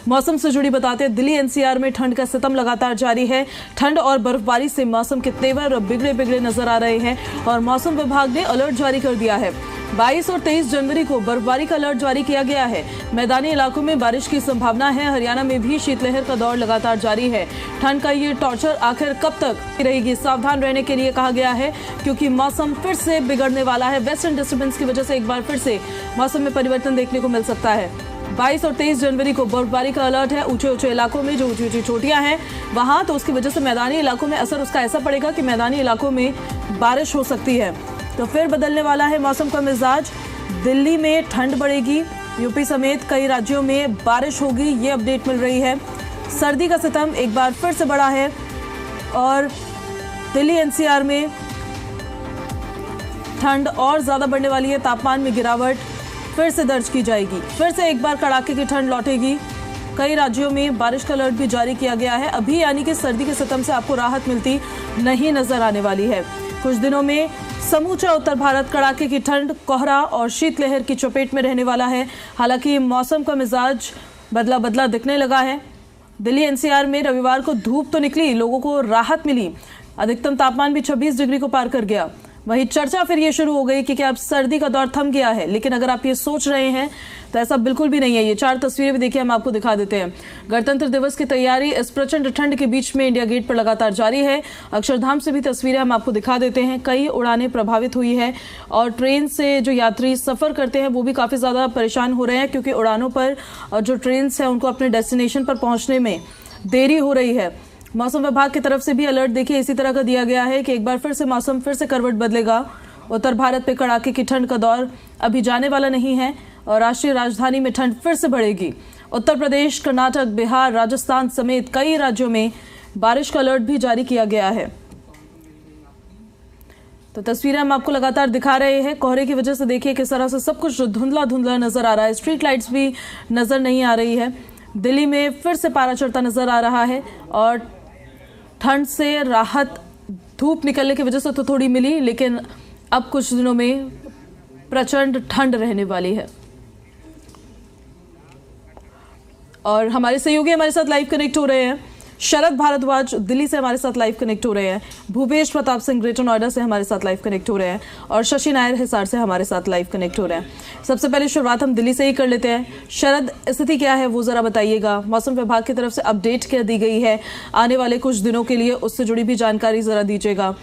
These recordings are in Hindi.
मौसम से जुड़ी बताते हैं, दिल्ली एनसीआर में ठंड का सितम लगातार जारी है। ठंड और बर्फबारी से मौसम के तेवर बिगड़े नजर आ रहे हैं और मौसम विभाग ने अलर्ट जारी कर दिया है। 22 और 23 जनवरी को बर्फबारी का अलर्ट जारी किया गया है। मैदानी इलाकों में बारिश की संभावना है। हरियाणा में भी शीतलहर का दौर लगातार जारी है। ठंड का ये टॉर्चर आखिर कब तक रहेगी, सावधान रहने के लिए कहा गया है, क्योंकि मौसम फिर से बिगड़ने वाला है। वेस्टर्न डिस्टर्बेंस की वजह से एक बार फिर से मौसम में परिवर्तन देखने को मिल सकता है। 22 और 23 जनवरी को बर्फबारी का अलर्ट है। ऊंचे इलाकों में जो ऊंची चोटियां हैं वहां, तो उसकी वजह से मैदानी इलाकों में असर उसका ऐसा पड़ेगा कि मैदानी इलाकों में बारिश हो सकती है। तो फिर बदलने वाला है मौसम का मिजाज। दिल्ली में ठंड बढ़ेगी, यूपी समेत कई राज्यों में बारिश होगी, ये अपडेट मिल रही है। सर्दी का सितम एक बार फिर से बढ़ा है और दिल्ली एनसीआर में ठंड और ज्यादा बढ़ने वाली है। तापमान में गिरावट फिर से दर्ज की जाएगी। फिर से एक बार कड़ाके की ठंड लौटेगी। कई राज्यों में बारिश का अलर्ट भी जारी किया गया है। अभी यानी कि सर्दी के सितम से आपको राहत मिलती नहीं नजर आने वाली है। कुछ दिनों में समूचा उत्तर भारत कड़ाके की ठंड, कोहरा और शीतलहर की चपेट में रहने वाला है। हालांकि मौसम का मिजाज बदला दिखने लगा है। दिल्ली एनसीआर में रविवार को धूप तो निकली, लोगों को राहत मिली। अधिकतम तापमान भी 26 डिग्री को पार कर गया। वहीं चर्चा फिर ये शुरू हो गई कि क्या अब सर्दी का दौर थम गया है, लेकिन अगर आप ये सोच रहे हैं तो ऐसा बिल्कुल भी नहीं है। ये 4 तस्वीरें भी देखिए, हम आपको दिखा देते हैं। गणतंत्र दिवस की तैयारी इस प्रचंड ठंड के बीच में इंडिया गेट पर लगातार जारी है। अक्षरधाम से भी तस्वीरें हम आपको दिखा देते हैं। कई उड़ानें प्रभावित हुई है और ट्रेन से जो यात्री सफर करते हैं वो भी काफी ज्यादा परेशान हो रहे हैं, क्योंकि उड़ानों पर जो ट्रेन है उनको अपने डेस्टिनेशन पर पहुंचने में देरी हो रही है। मौसम विभाग की तरफ से भी अलर्ट देखिए इसी तरह का दिया गया है कि एक बार फिर से मौसम फिर से करवट बदलेगा। उत्तर भारत पे कड़ाके की ठंड का दौर अभी जाने वाला नहीं है और राष्ट्रीय राजधानी में ठंड फिर से बढ़ेगी। उत्तर प्रदेश, कर्नाटक, बिहार, राजस्थान समेत कई राज्यों में बारिश का अलर्ट भी जारी किया गया है। तो तस्वीरें हम आपको लगातार दिखा रहे हैं। कोहरे की वजह से देखिए किस तरह से सब कुछ धुंधला नजर आ रहा है। स्ट्रीट लाइट्स भी नजर नहीं आ रही है। दिल्ली में फिर से पारा चढ़ता नजर आ रहा है और ठंड से राहत धूप निकलने की वजह से तो थोड़ी मिली, लेकिन अब कुछ दिनों में प्रचंड ठंड रहने वाली है। और हमारे सहयोगी हमारे साथ लाइव कनेक्ट हो रहे हैं। शरद भारद्वाज दिल्ली से हमारे साथ लाइव कनेक्ट हो रहे हैं। भूपेश प्रताप सिंह ग्रेटर नोएडा से हमारे साथ लाइव कनेक्ट हो रहे हैं और शशि नायर हिसार से हमारे साथ लाइव कनेक्ट हो रहे हैं। सबसे पहले शुरुआत हम दिल्ली से ही कर लेते हैं। शरद, स्थिति क्या है वो जरा बताइएगा। मौसम विभाग की तरफ से अपडेट क्या दी गई है आने वाले कुछ दिनों के लिए, उससे जुड़ी भी जानकारी जरा दीजिएगा।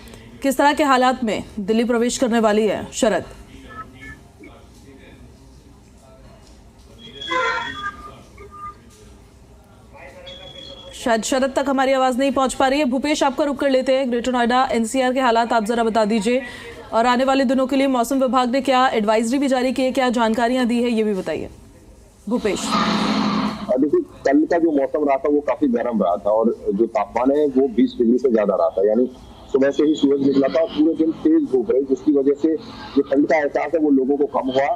किस तरह के हालात में दिल्ली प्रवेश करने वाली है शरद? शायद शरद तक हमारी आवाज नहीं पहुंच पा रही है। भूपेश, आपका रुख कर लेते हैं। ग्रेटर नोएडा एनसीआर के हालात आप जरा बता दीजिए और आने वाले दिनों के लिए मौसम विभाग ने क्या एडवाइजरी भी जारी की है, क्या जानकारियां दी है, ये भी बताइए भूपेश। देखिए, कल का जो मौसम रहा था वो काफी गर्म रहा था और जो तापमान है वो 20 डिग्री से ज्यादा रहा था। यानी सुबह से ही सूरज निकला था और पूरे दिन तेज धूप रही, जिसकी वजह से जो ठंड का एहसास है वो लोगों को कम हुआ।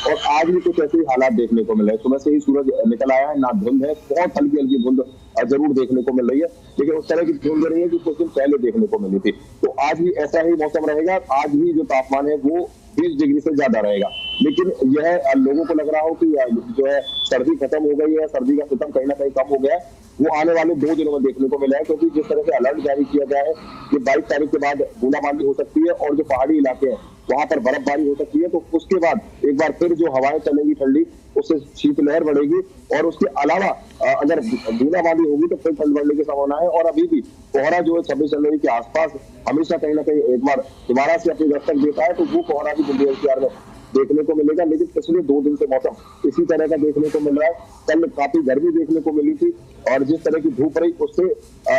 और आज भी कुछ ऐसे ही हालात देखने को मिल रहे हैं। सुबह से ही सूरज निकल आया है, ना धुंध है, बहुत हल्की धुंध जरूर देखने को मिल रही है, लेकिन उस तरह की धुंध नहीं है जो कुछ दिन पहले देखने को मिली थी। तो आज भी ऐसा ही मौसम रहेगा। आज भी जो तापमान है वो 20 डिग्री से ज्यादा रहेगा, लेकिन यह लोगों को लग रहा हो कि जो है सर्दी खत्म हो गई है, सर्दी का सितम कहीं ना कहीं कम हो गया है, वो आने वाले 2 दिनों में देखने को मिला है। क्योंकि जिस तरह से अलर्ट जारी किया गया है कि 22 तारीख के बाद बूंदाबांदी हो सकती है और जो पहाड़ी इलाके हैं वहां पर बर्फबारी हो सकती है, तो उसके बाद एक बार फिर जो हवाएं चलेंगी ठंडी, उससे शीतलहर बढ़ेगी और उसके अलावा अगर बूंदाबांदी होगी तो फिर ठंड बढ़ने की संभावना है। और अभी भी कोहरा जो है 26 जनवरी के आसपास हमेशा कहीं ना कहीं एक बार दोबारा से अपनी दस्तक देता है, तो वो कोहरा भी दिल्ली एनसीआर में देखने को मिलेगा। लेकिन पिछले 2 दिन से मौसम इसी तरह का देखने को मिल रहा है। कल काफी गर्मी देखने को मिली थी और जिस तरह की धूप रही उससे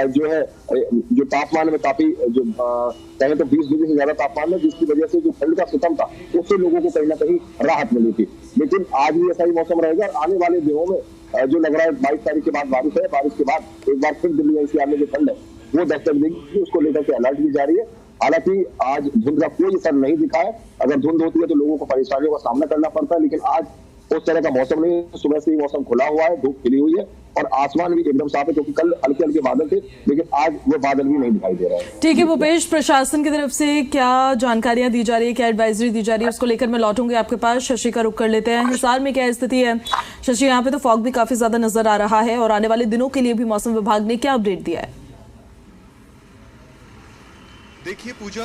जो है जो तापमान में काफी जो कहें तो 20 डिग्री से ज्यादा तापमान है, जिसकी वजह से जो ठंड का सितम था उससे लोगों को कहीं ना कहीं राहत मिली थी। लेकिन आज भी ऐसा ही मौसम रहेगा। आने वाले दिनों में जो लग रहा है 22 तारीख के बाद बारिश है, बारिश के बाद एक बार फिर दिल्ली एनसीआर में जो ठंड है वो दस्तक देगी, उसको लेकर के अलर्ट भी जारी है। हालांकि आज धुंध का कोई असर नहीं दिखा है। अगर धुंध होती है तो लोगों को परेशानियों का सामना करना पड़ता है, लेकिन आज उस तरह का मौसम नहीं है। सुबह से ही मौसम खुला हुआ है, धूप खिली हुई है और आसमान भी एकदम साफ है, क्योंकि कल हल्के हल्के बादल थे, लेकिन आज वो बादल भी नहीं दिखाई दे रहे हैं। ठीक है भूपेश, प्रशासन की तरफ से क्या जानकारियां दी जा रही है, क्या एडवाइजरी दी जा रही है, उसको लेकर मैं लौटूंगी आपके पास। शशि का रुख कर लेते हैं। हिसार में क्या स्थिति है शशि? यहाँ पे तो फॉग भी काफी ज्यादा नजर आ रहा है और आने वाले दिनों के लिए भी मौसम विभाग ने क्या अपडेट दिया है? देखिए पूजा,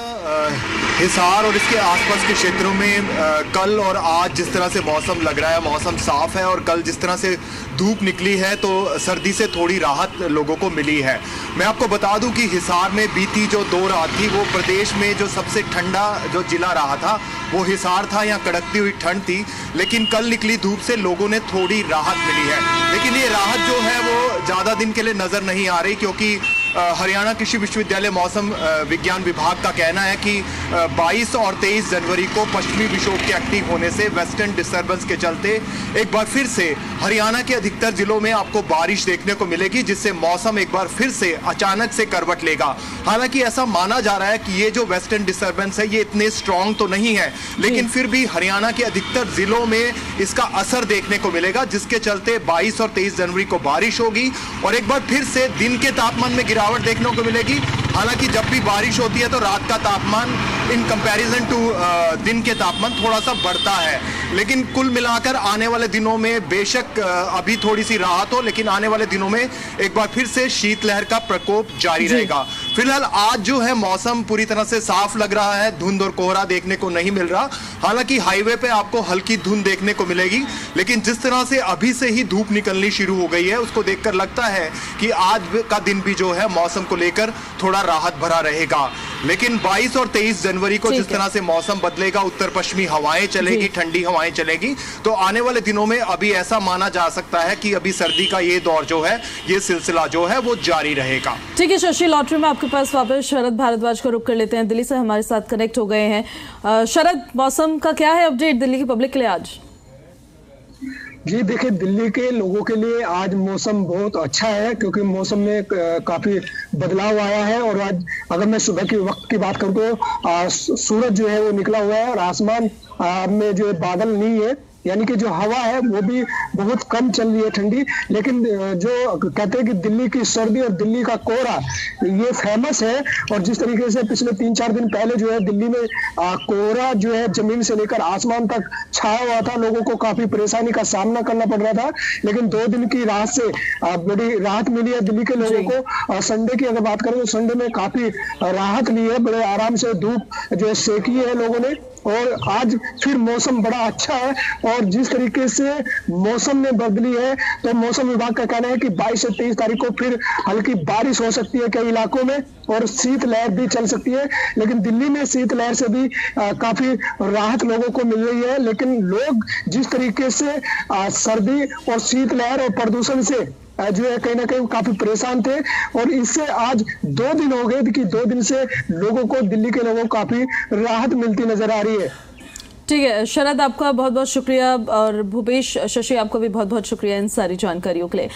हिसार और इसके आसपास के क्षेत्रों में कल और आज जिस तरह से मौसम लग रहा है, मौसम साफ है और कल जिस तरह से धूप निकली है तो सर्दी से थोड़ी राहत लोगों को मिली है। मैं आपको बता दूं कि हिसार में बीती जो 2 रात थी वो प्रदेश में जो सबसे ठंडा जो जिला रहा था वो हिसार था। यहाँ कड़कती हुई ठंड थी, लेकिन कल निकली धूप से लोगों ने थोड़ी राहत मिली है। लेकिन ये राहत जो है वो ज़्यादा दिन के लिए नज़र नहीं आ रही, क्योंकि हरियाणा कृषि विश्वविद्यालय मौसम विज्ञान विभाग का कहना है कि 22 और 23 जनवरी को पश्चिमी विक्षोभ के एक्टिव होने से वेस्टर्न डिस्टर्बेंस के चलते एक बार फिर से हरियाणा के अधिकतर जिलों में आपको बारिश देखने को मिलेगी, जिससे मौसम एक बार फिर से अचानक से करवट लेगा। हालांकि ऐसा माना जा रहा है कि ये जो वेस्टर्न डिस्टर्बेंस है ये इतने स्ट्रांग तो नहीं है, लेकिन फिर भी हरियाणा के अधिकतर जिलों में इसका असर देखने को मिलेगा, जिसके चलते 22 और 23 जनवरी को बारिश होगी और एक बार फिर से दिन के तापमान में गिरावट देखने को मिलेगी। हालांकि जब भी बारिश होती है तो रात का तापमान इन कंपैरिजन टू दिन के तापमान थोड़ा सा बढ़ता है, लेकिन कुल मिलाकर आने वाले दिनों में बेशक अभी थोड़ी सी राहत हो, लेकिन आने वाले दिनों में एक बार फिर से शीतलहर का प्रकोप जारी रहेगा। फिलहाल आज जो है मौसम पूरी तरह से साफ लग रहा है, धुंध और कोहरा देखने को नहीं मिल रहा। हालांकि हाईवे पे आपको हल्की धुंध देखने को मिलेगी, लेकिन जिस तरह से अभी से ही धूप निकलनी शुरू हो गई है उसको देखकर लगता है कि आज का दिन भी जो है मौसम को लेकर थोड़ा राहत भरा रहेगा। लेकिन 22 और 23 जनवरी को जिस तरह से मौसम बदलेगा, उत्तर पश्चिमी हवाएं चलेगी, ठंडी हवाएं चलेगी, तो आने वाले दिनों में अभी ऐसा माना जा सकता है कि अभी सर्दी का ये दौर जो है, ये सिलसिला जो है वो जारी रहेगा। ठीक है शशि, लॉटरी में आपके पास वापस शरद भारद्वाज को रुख कर लेते हैं। दिल्ली से हमारे साथ कनेक्ट हो गए हैं। शरद, मौसम का क्या है अपडेट दिल्ली की पब्लिक के लिए आज? जी देखिए, दिल्ली के लोगों के लिए आज मौसम बहुत अच्छा है, क्योंकि मौसम में काफी बदलाव आया है। और आज अगर मैं सुबह के वक्त की बात करूं तो सूरज जो है वो निकला हुआ है और आसमान में जो बादल नहीं है, यानी कि जो हवा है वो भी बहुत कम चल रही है, ठंडी। लेकिन जो कहते हैं कि दिल्ली की सर्दी और दिल्ली का कोहरा ये फेमस है, और जिस तरीके से पिछले 3-4 दिन पहले जो है दिल्ली में कोहरा जो है जमीन से लेकर आसमान तक छाया हुआ था, लोगों को काफी परेशानी का सामना करना पड़ रहा था। लेकिन 2 दिन की राहत से बड़ी राहत मिली है दिल्ली के लोगों को। संडे की अगर बात करें तो संडे में काफी राहत ली है, बड़े आराम से धूप जो है सेकी है लोगों ने, और आज फिर मौसम बड़ा अच्छा है। और जिस तरीके से मौसम में बदली है तो मौसम विभाग का कहना है कि 22 से 23 तारीख को फिर हल्की बारिश हो सकती है कई इलाकों में, और शीतलहर भी चल सकती है। लेकिन दिल्ली में शीतलहर से भी काफी राहत लोगों को मिल रही है। लेकिन लोग जिस तरीके से सर्दी और शीतलहर और प्रदूषण से जो है कहीं ना कहीं काफी परेशान थे, और इससे आज 2 दिन हो गए कि 2 दिन से लोगों को, दिल्ली के लोगों को काफी राहत मिलती नजर आ रही है। ठीक है शरद, आपका बहुत बहुत शुक्रिया, और भूपेश, शशि, आपको भी बहुत बहुत शुक्रिया इन सारी जानकारियों के लिए।